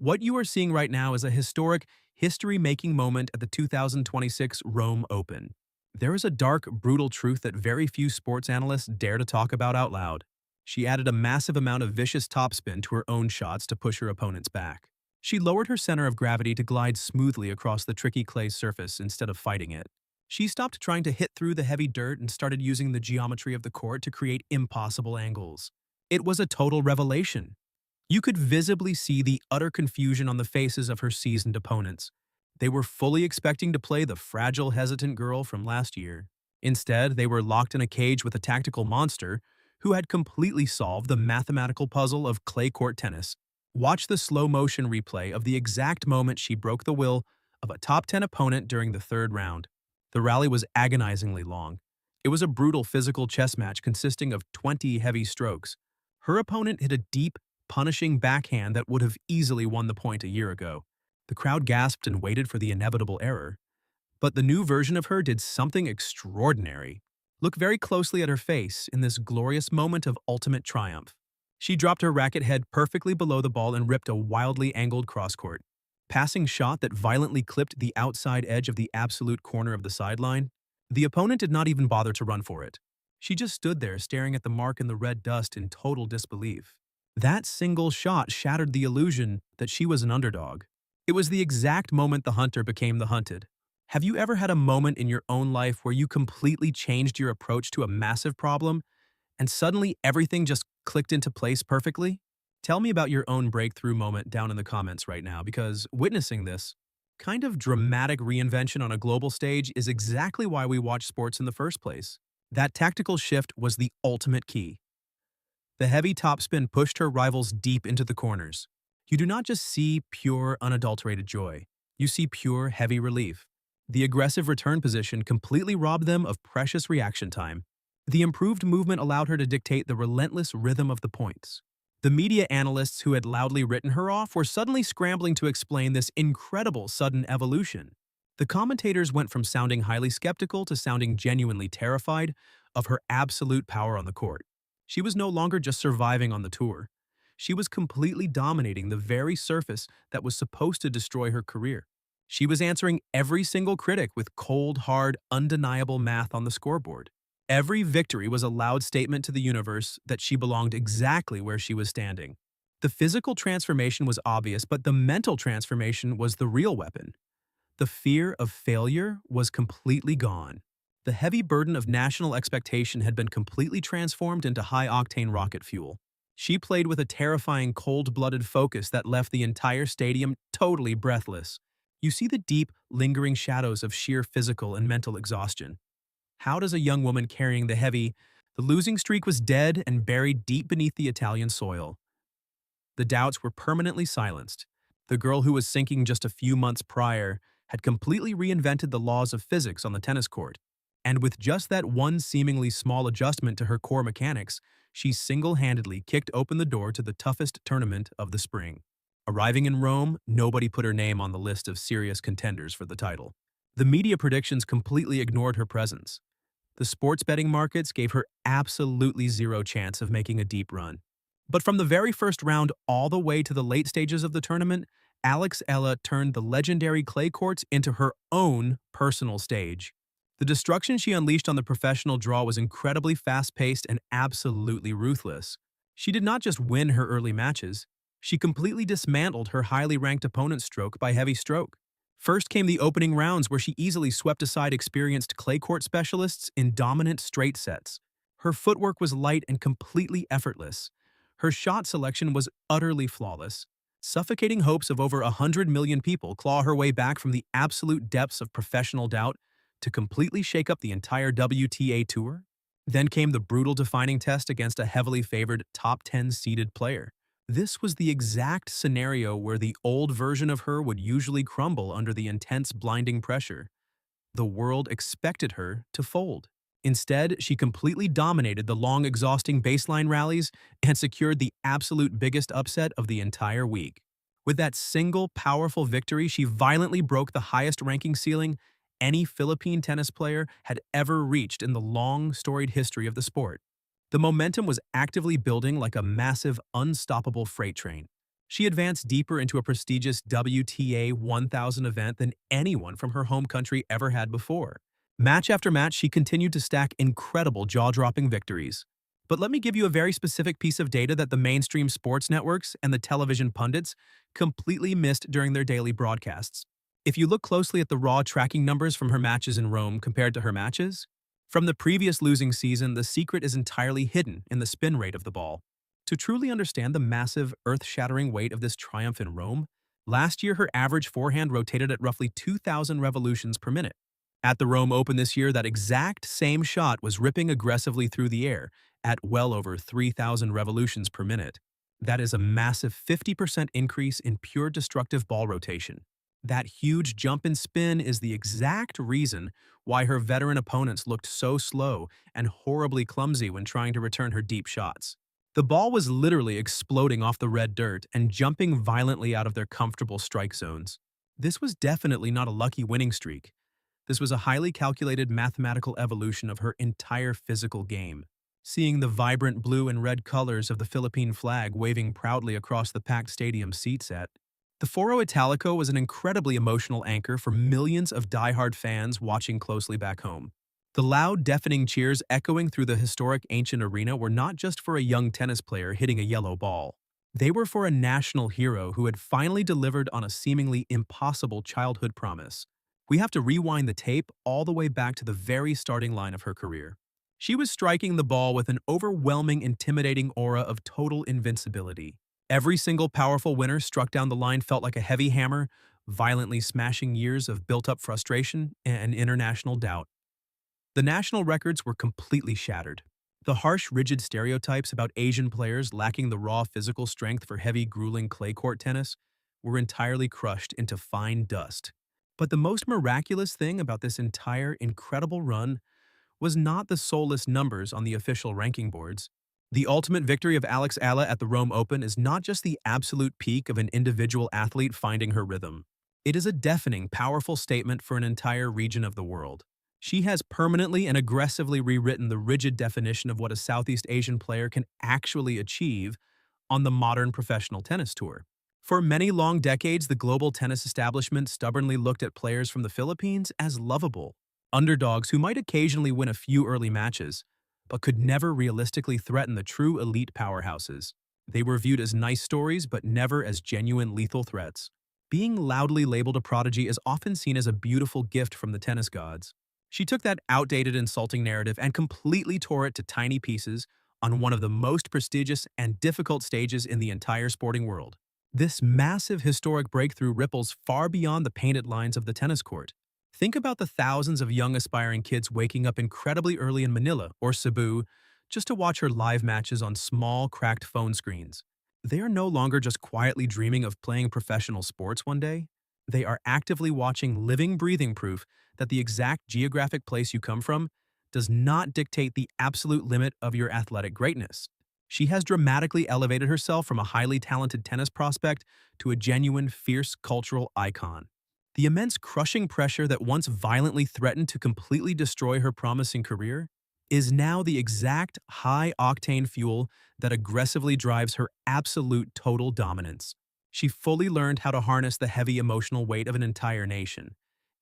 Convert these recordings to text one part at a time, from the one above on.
What you are seeing right now is a historic, history-making moment at the 2026 Rome Open. There is a dark, brutal truth that very few sports analysts dare to talk about out loud. She added a massive amount of vicious topspin to her own shots to push her opponents back. She lowered her center of gravity to glide smoothly across the tricky clay surface instead of fighting it. She stopped trying to hit through the heavy dirt and started using the geometry of the court to create impossible angles. It was a total revelation. You could visibly see the utter confusion on the faces of her seasoned opponents. They were fully expecting to play the fragile, hesitant girl from last year. Instead, they were locked in a cage with a tactical monster who had completely solved the mathematical puzzle of clay court tennis. Watch the slow-motion replay of the exact moment she broke the will of a top 10 opponent during the third round. The rally was agonizingly long. It was a brutal physical chess match consisting of 20 heavy strokes. Her opponent hit a deep, punishing backhand that would have easily won the point a year ago. The crowd gasped and waited for the inevitable error. But the new version of her did something extraordinary. Look very closely at her face in this glorious moment of ultimate triumph. She dropped her racket head perfectly below the ball and ripped a wildly angled cross-court passing shot that violently clipped the outside edge of the absolute corner of the sideline. The opponent did not even bother to run for it. She just stood there staring at the mark in the red dust in total disbelief. That single shot shattered the illusion that she was an underdog. It was the exact moment the hunter became the hunted. Have you ever had a moment in your own life where you completely changed your approach to a massive problem and suddenly everything just clicked into place perfectly? Tell me about your own breakthrough moment down in the comments right now, because witnessing this kind of dramatic reinvention on a global stage is exactly why we watch sports in the first place. That tactical shift was the ultimate key. The heavy topspin pushed her rivals deep into the corners. You do not just see pure, unadulterated joy. You see pure, heavy relief. The aggressive return position completely robbed them of precious reaction time. The improved movement allowed her to dictate the relentless rhythm of the points. The media analysts who had loudly written her off were suddenly scrambling to explain this incredible sudden evolution. The commentators went from sounding highly skeptical to sounding genuinely terrified of her absolute power on the court. She was no longer just surviving on the tour. She was completely dominating the very surface that was supposed to destroy her career. She was answering every single critic with cold, hard, undeniable math on the scoreboard. Every victory was a loud statement to the universe that she belonged exactly where she was standing. The physical transformation was obvious, but the mental transformation was the real weapon. The fear of failure was completely gone. The heavy burden of national expectation had been completely transformed into high-octane rocket fuel. She played with a terrifying cold-blooded focus that left the entire stadium totally breathless. You see the deep, lingering shadows of sheer physical and mental exhaustion. How does a young woman carrying the losing streak was dead and buried deep beneath the Italian soil? The doubts were permanently silenced. The girl who was sinking just a few months prior had completely reinvented the laws of physics on the tennis court. And with just that one seemingly small adjustment to her core mechanics, she single-handedly kicked open the door to the toughest tournament of the spring. Arriving in Rome, nobody put her name on the list of serious contenders for the title. The media predictions completely ignored her presence. The sports betting markets gave her absolutely zero chance of making a deep run. But from the very first round all the way to the late stages of the tournament, Eala turned the legendary clay courts into her own personal stage. The destruction she unleashed on the professional draw was incredibly fast-paced and absolutely ruthless. She did not just win her early matches, she completely dismantled her highly ranked opponent's stroke by heavy stroke. First came the opening rounds where she easily swept aside experienced clay court specialists in dominant straight sets. Her footwork was light and completely effortless. Her shot selection was utterly flawless, suffocating hopes of over 100 million people claw her way back from the absolute depths of professional doubt to completely shake up the entire WTA Tour. Then came the brutal defining test against a heavily favored top 10 seeded player. This was the exact scenario where the old version of her would usually crumble under the intense blinding pressure. The world expected her to fold. Instead, she completely dominated the long, exhausting baseline rallies and secured the absolute biggest upset of the entire week. With that single, powerful victory, she violently broke the highest ranking ceiling any Philippine tennis player had ever reached in the long, storied history of the sport. The momentum was actively building like a massive, unstoppable freight train. She advanced deeper into a prestigious WTA 1000 event than anyone from her home country ever had before. Match after match, she continued to stack incredible jaw-dropping victories. But let me give you a very specific piece of data that the mainstream sports networks and the television pundits completely missed during their daily broadcasts. If you look closely at the raw tracking numbers from her matches in Rome compared to her matches, from the previous losing season, the secret is entirely hidden in the spin rate of the ball. To truly understand the massive, earth-shattering weight of this triumph in Rome, last year her average forehand rotated at roughly 2,000 revolutions per minute. At the Rome Open this year, that exact same shot was ripping aggressively through the air at well over 3,000 revolutions per minute. That is a massive 50% increase in pure destructive ball rotation. That huge jump in spin is the exact reason why her veteran opponents looked so slow and horribly clumsy when trying to return her deep shots. The ball was literally exploding off the red dirt and jumping violently out of their comfortable strike zones. This was definitely not a lucky winning streak. This was a highly calculated mathematical evolution of her entire physical game. Seeing the vibrant blue and red colors of the Philippine flag waving proudly across the packed stadium seat set, the Foro Italico was an incredibly emotional anchor for millions of diehard fans watching closely back home. The loud, deafening cheers echoing through the historic ancient arena were not just for a young tennis player hitting a yellow ball. They were for a national hero who had finally delivered on a seemingly impossible childhood promise. We have to rewind the tape all the way back to the very starting line of her career. She was striking the ball with an overwhelming, intimidating aura of total invincibility. Every single powerful winner struck down the line felt like a heavy hammer, violently smashing years of built-up frustration and international doubt. The national records were completely shattered. The harsh, rigid stereotypes about Asian players lacking the raw physical strength for heavy, grueling clay court tennis were entirely crushed into fine dust. But the most miraculous thing about this entire incredible run was not the soulless numbers on the official ranking boards. The ultimate victory of Eala at the Rome Open is not just the absolute peak of an individual athlete finding her rhythm. It is a deafening, powerful statement for an entire region of the world. She has permanently and aggressively rewritten the rigid definition of what a Southeast Asian player can actually achieve on the modern professional tennis tour. For many long decades, the global tennis establishment stubbornly looked at players from the Philippines as lovable, underdogs who might occasionally win a few early matches, but could never realistically threaten the true elite powerhouses. They were viewed as nice stories, but never as genuine lethal threats. Being loudly labeled a prodigy is often seen as a beautiful gift from the tennis gods. She took that outdated, insulting narrative and completely tore it to tiny pieces on one of the most prestigious and difficult stages in the entire sporting world. This massive historic breakthrough ripples far beyond the painted lines of the tennis court. Think about the thousands of young aspiring kids waking up incredibly early in Manila or Cebu just to watch her live matches on small, cracked phone screens. They are no longer just quietly dreaming of playing professional sports one day. They are actively watching living, breathing proof that the exact geographic place you come from does not dictate the absolute limit of your athletic greatness. She has dramatically elevated herself from a highly talented tennis prospect to a genuine, fierce cultural icon. The immense crushing pressure that once violently threatened to completely destroy her promising career is now the exact high-octane fuel that aggressively drives her absolute total dominance. She fully learned how to harness the heavy emotional weight of an entire nation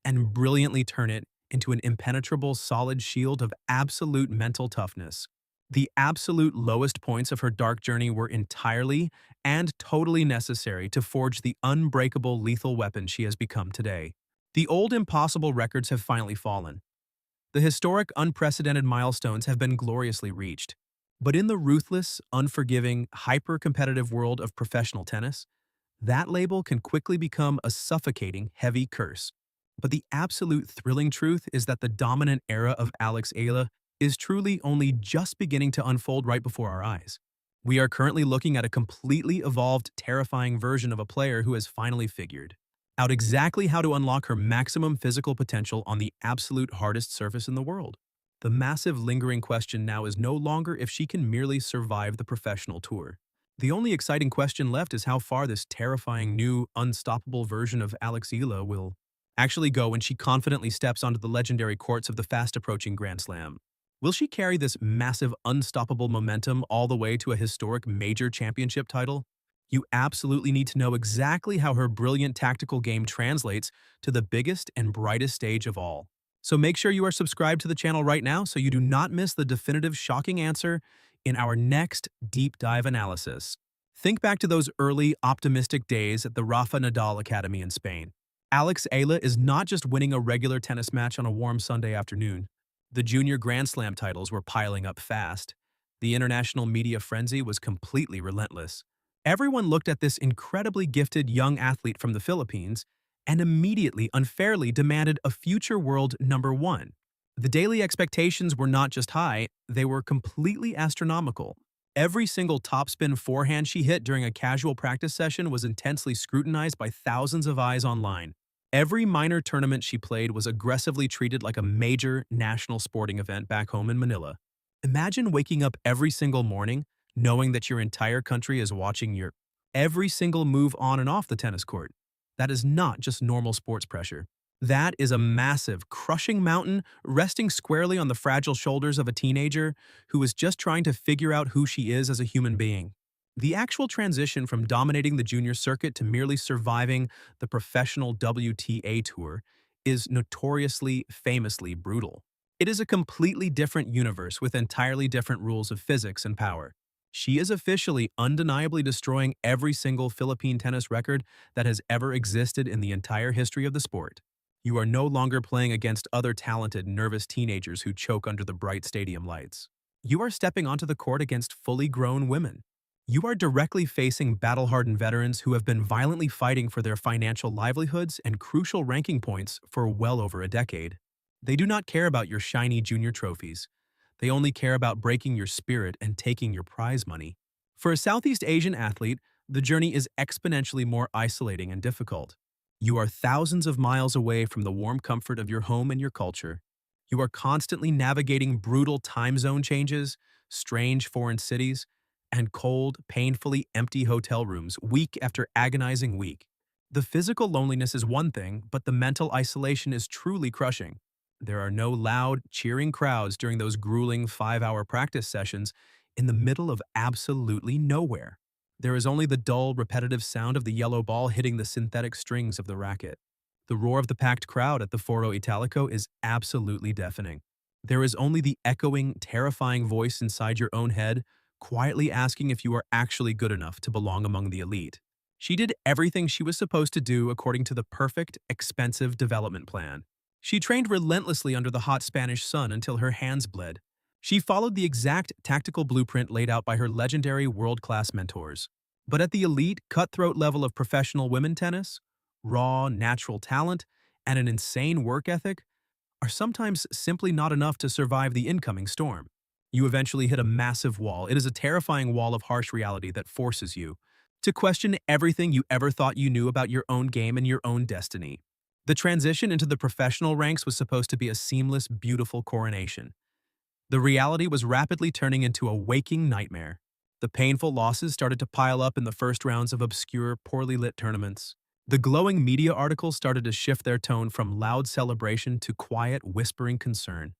and brilliantly turn it into an impenetrable solid shield of absolute mental toughness. The absolute lowest points of her dark journey were entirely and totally necessary to forge the unbreakable lethal weapon she has become today. The old impossible records have finally fallen. The historic, unprecedented milestones have been gloriously reached. But in the ruthless, unforgiving, hyper-competitive world of professional tennis, that label can quickly become a suffocating, heavy curse. But the absolute thrilling truth is that the dominant era of Eala is truly only just beginning to unfold right before our eyes. We are currently looking at a completely evolved, terrifying version of a player who has finally figured out exactly how to unlock her maximum physical potential on the absolute hardest surface in the world. The massive, lingering question now is no longer if she can merely survive the professional tour. The only exciting question left is how far this terrifying, new, unstoppable version of Eala will actually go when she confidently steps onto the legendary courts of the fast-approaching Grand Slam. Will she carry this massive, unstoppable momentum all the way to a historic major championship title? You absolutely need to know exactly how her brilliant tactical game translates to the biggest and brightest stage of all. So make sure you are subscribed to the channel right now so you do not miss the definitive shocking answer in our next deep dive analysis. Think back to those early, optimistic days at the Rafa Nadal Academy in Spain. Alex Eala is not just winning a regular tennis match on a warm Sunday afternoon. The junior Grand Slam titles were piling up fast. The international media frenzy was completely relentless. Everyone looked at this incredibly gifted young athlete from the Philippines and immediately unfairly demanded a future world number one. The daily expectations were not just high, they were completely astronomical. Every single topspin forehand she hit during a casual practice session was intensely scrutinized by thousands of eyes online. Every minor tournament she played was aggressively treated like a major national sporting event back home in Manila. Imagine waking up every single morning knowing that your entire country is watching your every single move on and off the tennis court. That is not just normal sports pressure. That is a massive, crushing mountain resting squarely on the fragile shoulders of a teenager who is just trying to figure out who she is as a human being. The actual transition from dominating the junior circuit to merely surviving the professional WTA tour is notoriously, famously brutal. It is a completely different universe with entirely different rules of physics and power. She is officially undeniably destroying every single Philippine tennis record that has ever existed in the entire history of the sport. You are no longer playing against other talented, nervous teenagers who choke under the bright stadium lights. You are stepping onto the court against fully grown women. You are directly facing battle-hardened veterans who have been violently fighting for their financial livelihoods and crucial ranking points for well over a decade. They do not care about your shiny junior trophies. They only care about breaking your spirit and taking your prize money. For a Southeast Asian athlete, the journey is exponentially more isolating and difficult. You are thousands of miles away from the warm comfort of your home and your culture. You are constantly navigating brutal time zone changes, strange foreign cities, and cold, painfully empty hotel rooms week after agonizing week. The physical loneliness is one thing, but the mental isolation is truly crushing. There are no loud, cheering crowds during those grueling 5-hour practice sessions in the middle of absolutely nowhere. There is only the dull, repetitive sound of the yellow ball hitting the synthetic strings of the racket. The roar of the packed crowd at the Foro Italico is absolutely deafening. There is only the echoing, terrifying voice inside your own head, quietly asking if you are actually good enough to belong among the elite. She did everything she was supposed to do according to the perfect, expensive development plan. She trained relentlessly under the hot Spanish sun until her hands bled. She followed the exact tactical blueprint laid out by her legendary world-class mentors. But at the elite, cutthroat level of professional women tennis, raw, natural talent, and an insane work ethic are sometimes simply not enough to survive the incoming storm. You eventually hit a massive wall. It is a terrifying wall of harsh reality that forces you to question everything you ever thought you knew about your own game and your own destiny. The transition into the professional ranks was supposed to be a seamless, beautiful coronation. The reality was rapidly turning into a waking nightmare. The painful losses started to pile up in the first rounds of obscure, poorly lit tournaments. The glowing media articles started to shift their tone from loud celebration to quiet, whispering concern.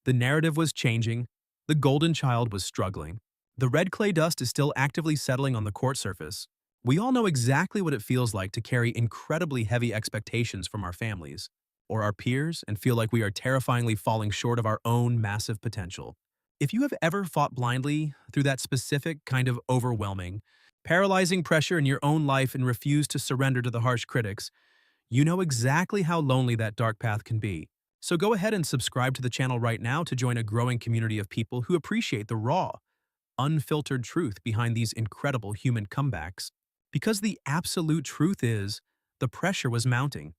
The narrative was changing. The golden child was struggling. The red clay dust is still actively settling on the court surface. We all know exactly what it feels like to carry incredibly heavy expectations from our families or our peers and feel like we are terrifyingly falling short of our own massive potential. If you have ever fought blindly through that specific kind of overwhelming, paralyzing pressure in your own life and refused to surrender to the harsh critics, you know exactly how lonely that dark path can be. So go ahead and subscribe to the channel right now to join a growing community of people who appreciate the raw, unfiltered truth behind these incredible human comebacks. Because the absolute truth is, the pressure was mounting,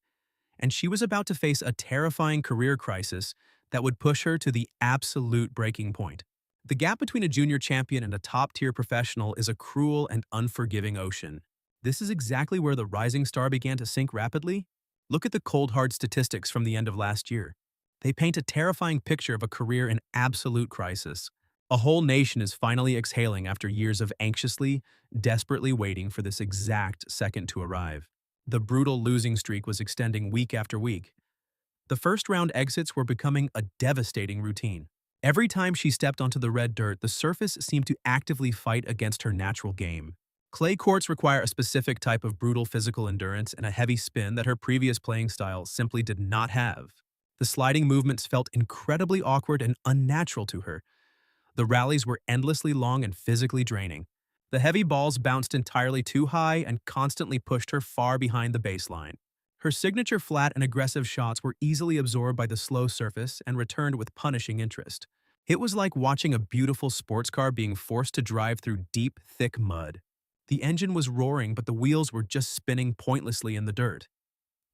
and she was about to face a terrifying career crisis that would push her to the absolute breaking point. The gap between a junior champion and a top-tier professional is a cruel and unforgiving ocean. This is exactly where the rising star began to sink rapidly. Look at the cold hard statistics from the end of last year. They paint a terrifying picture of a career in absolute crisis. A whole nation is finally exhaling after years of anxiously, desperately waiting for this exact second to arrive. The brutal losing streak was extending week after week. The first round exits were becoming a devastating routine. Every time she stepped onto the red dirt, the surface seemed to actively fight against her natural game. Clay courts require a specific type of brutal physical endurance and a heavy spin that her previous playing style simply did not have. The sliding movements felt incredibly awkward and unnatural to her. The rallies were endlessly long and physically draining. The heavy balls bounced entirely too high and constantly pushed her far behind the baseline. Her signature flat and aggressive shots were easily absorbed by the slow surface and returned with punishing interest. It was like watching a beautiful sports car being forced to drive through deep, thick mud. The engine was roaring, but the wheels were just spinning pointlessly in the dirt.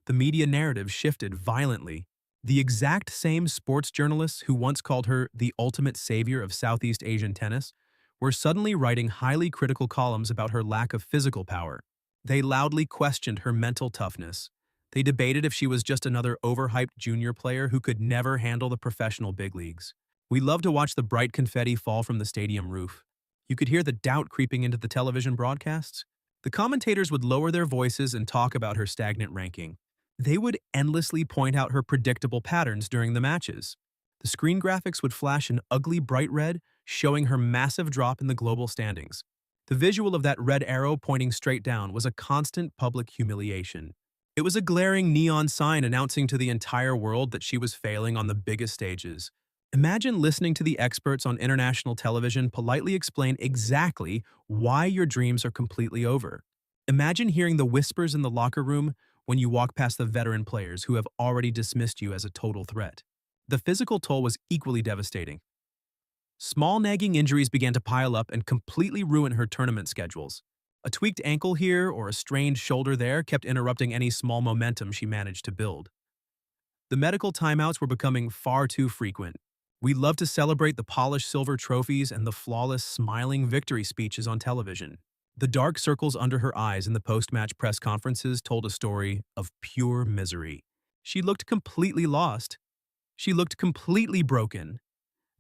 The media narrative shifted violently. The exact same sports journalists who once called her the ultimate savior of Southeast Asian tennis were suddenly writing highly critical columns about her lack of physical power. They loudly questioned her mental toughness. They debated if she was just another overhyped junior player who could never handle the professional big leagues. We love to watch the bright confetti fall from the stadium roof. You could hear the doubt creeping into the television broadcasts. The commentators would lower their voices and talk about her stagnant ranking. They would endlessly point out her predictable patterns during the matches. The screen graphics would flash an ugly bright red, showing her massive drop in the global standings. The visual of that red arrow pointing straight down was a constant public humiliation. It was a glaring neon sign announcing to the entire world that she was failing on the biggest stages. Imagine listening to the experts on international television politely explain exactly why your dreams are completely over. Imagine hearing the whispers in the locker room when you walk past the veteran players who have already dismissed you as a total threat. The physical toll was equally devastating. Small nagging injuries began to pile up and completely ruin her tournament schedules. A tweaked ankle here or a strained shoulder there kept interrupting any small momentum she managed to build. The medical timeouts were becoming far too frequent. We love to celebrate the polished silver trophies and the flawless, smiling victory speeches on television. The dark circles under her eyes in the post-match press conferences told a story of pure misery. She looked completely lost. She looked completely broken.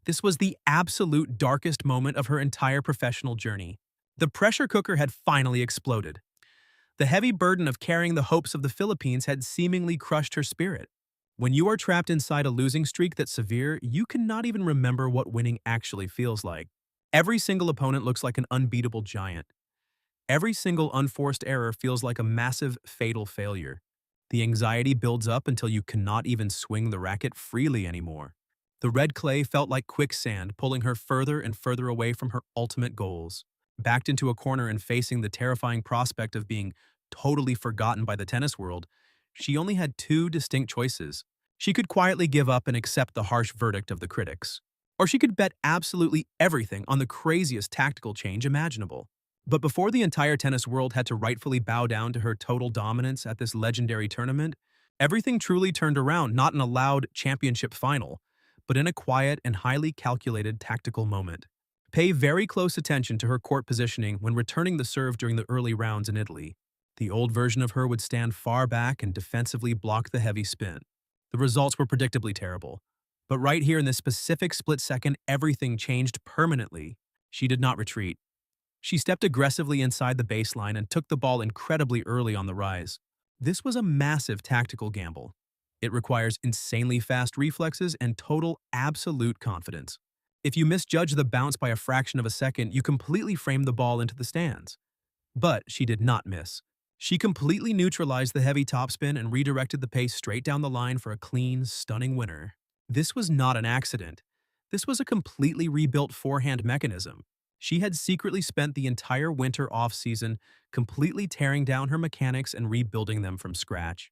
This was the absolute darkest moment of her entire professional journey. The pressure cooker had finally exploded. The heavy burden of carrying the hopes of the Philippines had seemingly crushed her spirit. When you are trapped inside a losing streak that's severe, you cannot even remember what winning actually feels like. Every single opponent looks like an unbeatable giant. Every single unforced error feels like a massive, fatal failure. The anxiety builds up until you cannot even swing the racket freely anymore. The red clay felt like quicksand, pulling her further and further away from her ultimate goals. Backed into a corner and facing the terrifying prospect of being totally forgotten by the tennis world, she only had two distinct choices. She could quietly give up and accept the harsh verdict of the critics, or she could bet absolutely everything on the craziest tactical change imaginable. But before the entire tennis world had to rightfully bow down to her total dominance at this legendary tournament, everything truly turned around, not in a loud championship final, but in a quiet and highly calculated tactical moment. Pay very close attention to her court positioning when returning the serve during the early rounds in Italy. The old version of her would stand far back and defensively block the heavy spin. The results were predictably terrible. But right here in this specific split second, everything changed permanently. She did not retreat. She stepped aggressively inside the baseline and took the ball incredibly early on the rise. This was a massive tactical gamble. It requires insanely fast reflexes and total absolute confidence. If you misjudge the bounce by a fraction of a second, you completely frame the ball into the stands. But she did not miss. She completely neutralized the heavy topspin and redirected the pace straight down the line for a clean, stunning winner. This was not an accident. This was a completely rebuilt forehand mechanism. She had secretly spent the entire winter off-season completely tearing down her mechanics and rebuilding them from scratch.